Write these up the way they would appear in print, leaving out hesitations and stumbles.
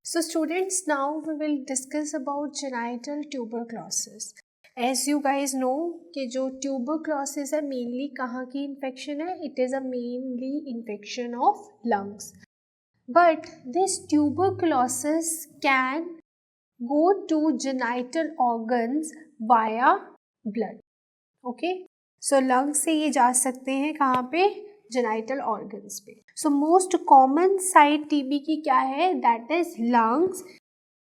So students, now we will discuss about genital tuberculosis. As you guys know कि जो tuberculosis है mainly कहाँ की infection है? It is a mainly infection of lungs. But this tuberculosis can go to genital organs via blood. Okay? So lungs से ये जा सकते हैं कहाँ पे? जेनाइटल ऑर्गन्स पे. सो मोस्ट कॉमन साइट टीबी की क्या है? That is lungs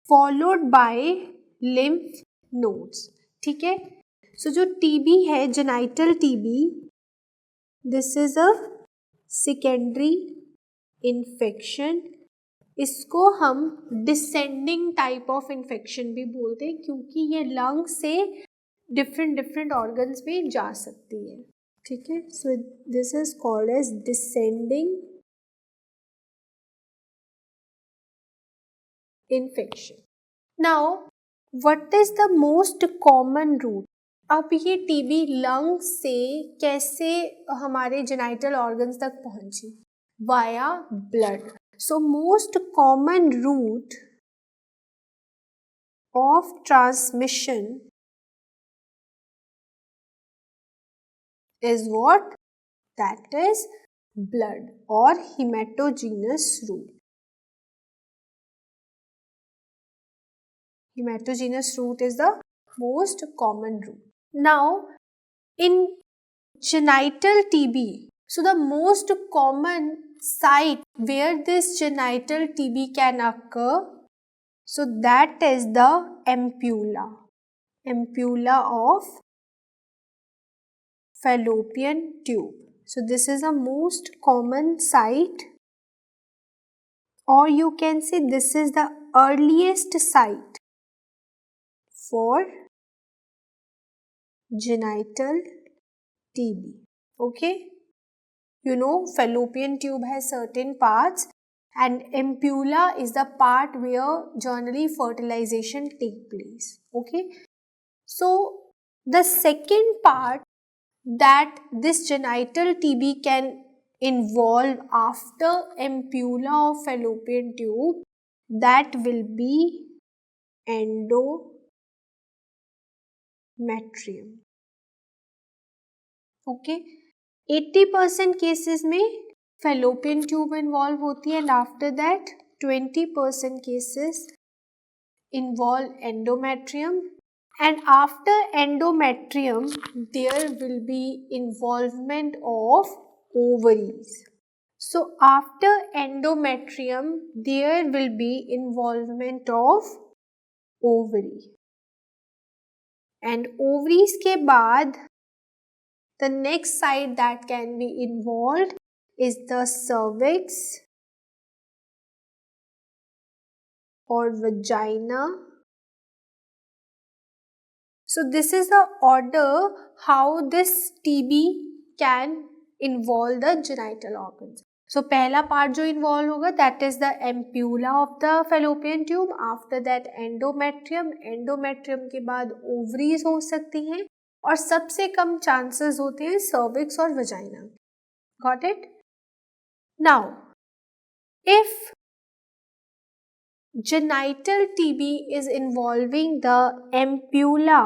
followed by lymph nodes. ठीक है. सो जो टीबी है, genital TB, this is a secondary infection. इसको हम डिसेंडिंग टाइप ऑफ इन्फेक्शन भी बोलते हैं क्योंकि ये लंग से डिफरेंट ऑर्गन्स में जा सकती है. ठीक है. So this is called as descending infection. Now what is the most common route? अब ये टीबी लंग से कैसे हमारे जेनाइटल ऑर्गन्स तक पहुंची? Via blood. So most common route of transmission is what? That is blood or hematogenous route. Hematogenous route is the most common route. Now, in genital TB, so the most common site where this genital TB can occur, so that is the ampulla. Ampulla of fallopian tube. So this is the most common site, or you can say this is the earliest site for genital TB. Okay, you know fallopian tube has certain parts and ampulla is the part where generally fertilization take place. Okay, so the second part that this genital TB can involve after ampulla of fallopian tube, that will be endometrium. Okay, 80% cases में fallopian tube involve होती है and after that 20% cases involve endometrium. And after endometrium, there will be involvement of ovaries. So after endometrium, there will be involvement of ovary. And ovaries के बाद, the next site that can be involved is the cervix or vagina. So this is the order how this TB can involve the genital organs. So पहला part जो involve होगा that is the ampulla of the fallopian tube. After that endometrium. Endometrium के बाद ovaries हो सकती हैं और सबसे कम chances होते हैं cervix और vagina. Got it? Now, if genital TB is involving the ampulla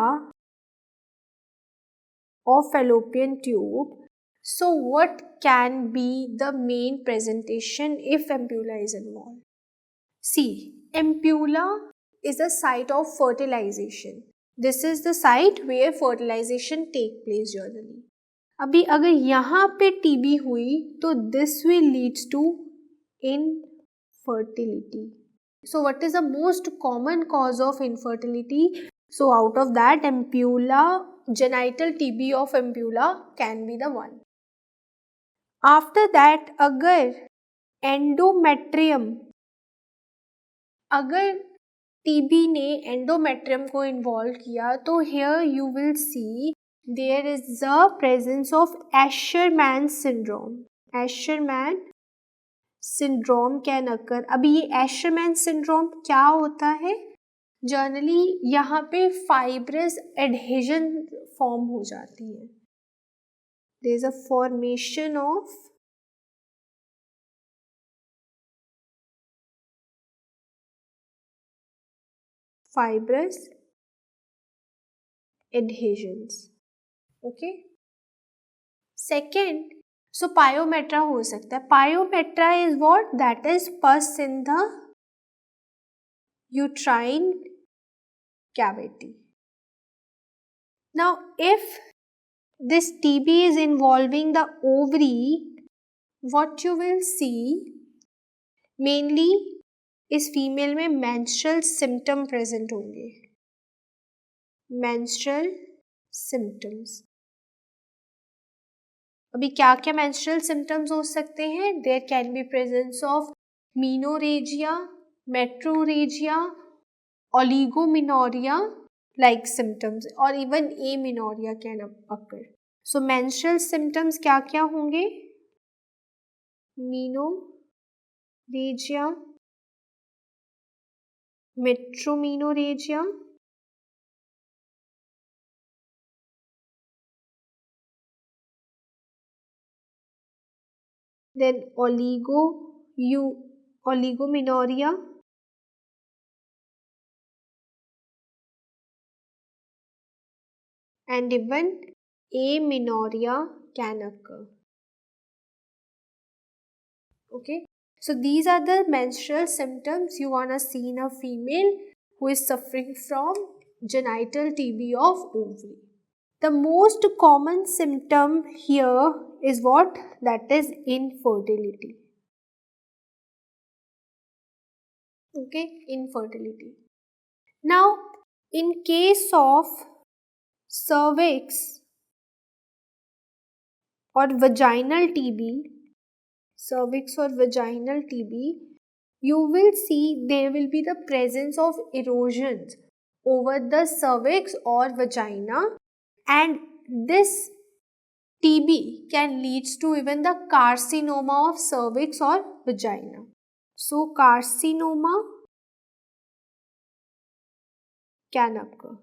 of fallopian tube, so what can be the main presentation if ampulla is involved? See, ampulla is a site of fertilization. This is the site where fertilization take place generally. अभी अगर यहाँ पे TB हुई तो this will leads to infertility. So what is the most common cause of infertility? So out of that, ampulla, genital TB of ampulla can be the one. After that, अगर endometrium, अगर TB ने endometrium को involve किया तो here you will see there is the presence of Asherman syndrome. Asherman syndrome can occur. अभी ये Asherman syndrome क्या होता है? जनरली यहाँ पे फाइब्रस एडहेजन फॉर्म हो जाती है. There is a formation of fibrous adhesions. Okay. Second, so pyometra हो सकता है. Pyometra is what? That is pus in the uterine cavity. Now, if this TB is involving the ovary, what you will see mainly इस female में menstrual symptom present होंगे. Menstrual symptoms. अभी क्या क्या menstrual symptoms हो सकते हैं? There can be presence of menorrhagia, metrorrhagia, oligomenorrhea like symptoms or even amenorrhea can occur. So menstrual symptoms क्या क्या होंगे? Menorrhagia, metromenorrhagia, then oligomenorrhea, and even amenorrhea can occur. Okay, so these are the menstrual symptoms you wanna see in a female who is suffering from genital TB of ovary. The most common symptom here is what? That is infertility. Okay, infertility. Now, in case of cervix or vaginal TB, you will see there will be the presence of erosions over the cervix or vagina, and this TB can lead to even the carcinoma of cervix or vagina. So carcinoma can occur.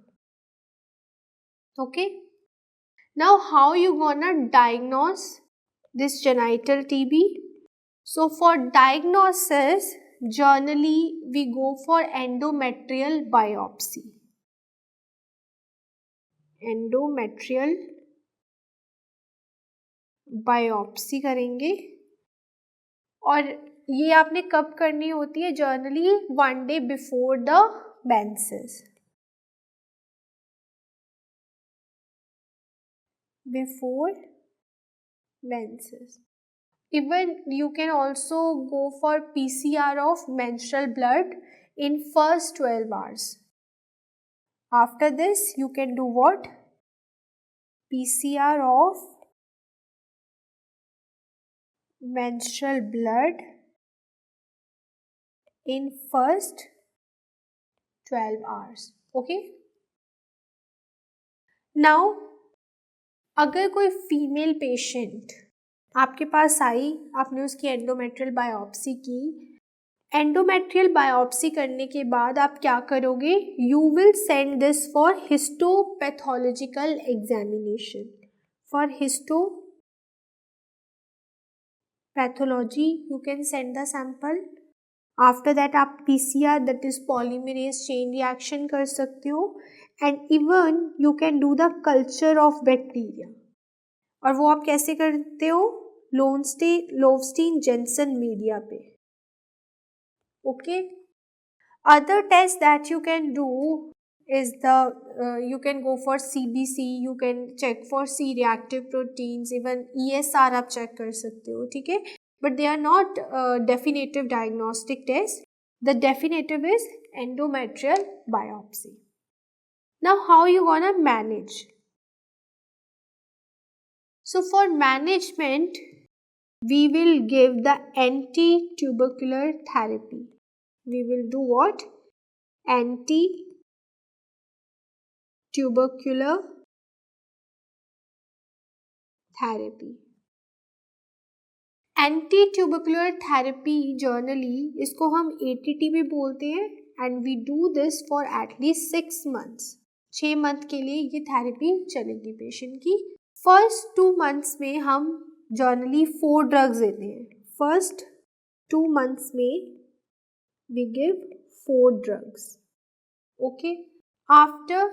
Okay. Now how you gonna diagnose this genital TB? So for diagnosis, generally we go for endometrial biopsy. Endometrial biopsy करेंगे, और ये आपने कब करनी होती है? Generally 1 day before the menses. Before menses. Even you can also go for PCR of menstrual blood in first 12 hours. After this, you can do what? PCR of menstrual blood in first 12 hours. Okay? Now, अगर कोई female patient आपके पास आई, आपने उसकी endometrial biopsy की, endometrial biopsy करने के बाद आप क्या करोगे? You will send this for histopathological examination. For histopathology you can send the sample. After that आप PCR, that is polymerase chain reaction कर सकते हो, and even you can do the culture of bacteria. और वो आप कैसे करते हो? लोवस्टीन जेनसन मीडिया पे. Okay. Other tests that you can do is you can go for CBC, you can check for C-reactive proteins, even ESR आप check कर सकते हो, ठीक है? But they are not definitive diagnostic tests. The definitive is endometrial biopsy. Now, how you gonna manage? So, for management, we will give the anti-tubercular therapy. We will do what? Anti-tubercular therapy. Anti-tubercular therapy generally इसको हम ATT भी बोलते हैं, and we do this for at least 6 months. 6 month के लिए ये therapy चलेगी patient की. फर्स्ट 2 months में हम जनरली 4 drugs देते हैं. फर्स्ट 2 months में we give 4 drugs. Okay. After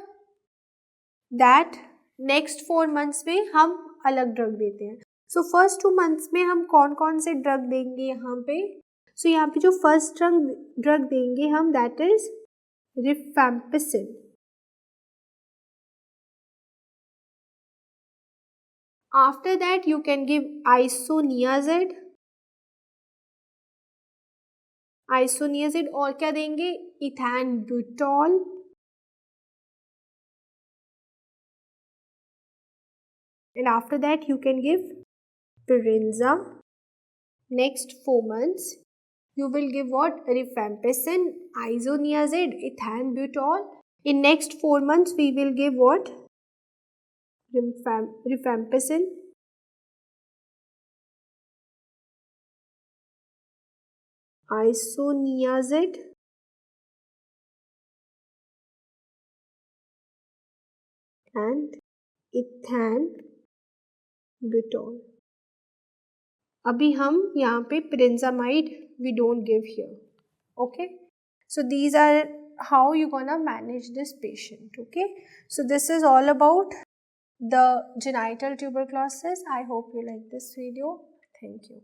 that next 4 months में हम अलग ड्रग देते हैं। सो फर्स्ट 2 मंथ्स में हम कौन कौन से ड्रग देंगे यहाँ पे? सो यहाँ पे जो फर्स्ट ड्रग देंगे हम, that is rifampicin. After that you can give isoniazid. Isoniazid और क्या देंगे? इथैनब्यूटॉल। And after that you can give Pyrinza. Next 4 months you will give what? Rifampicin, isoniazid, ethambutol. In next 4 months we will give what? Rifampicin, isoniazid, and ethambutol. अभी हम यहाँ पे pyrinzamide we don't give here. Okay, so these are how you gonna manage this patient. Okay, so this is all about the genital tuberculosis. I hope you like this video. Thank you.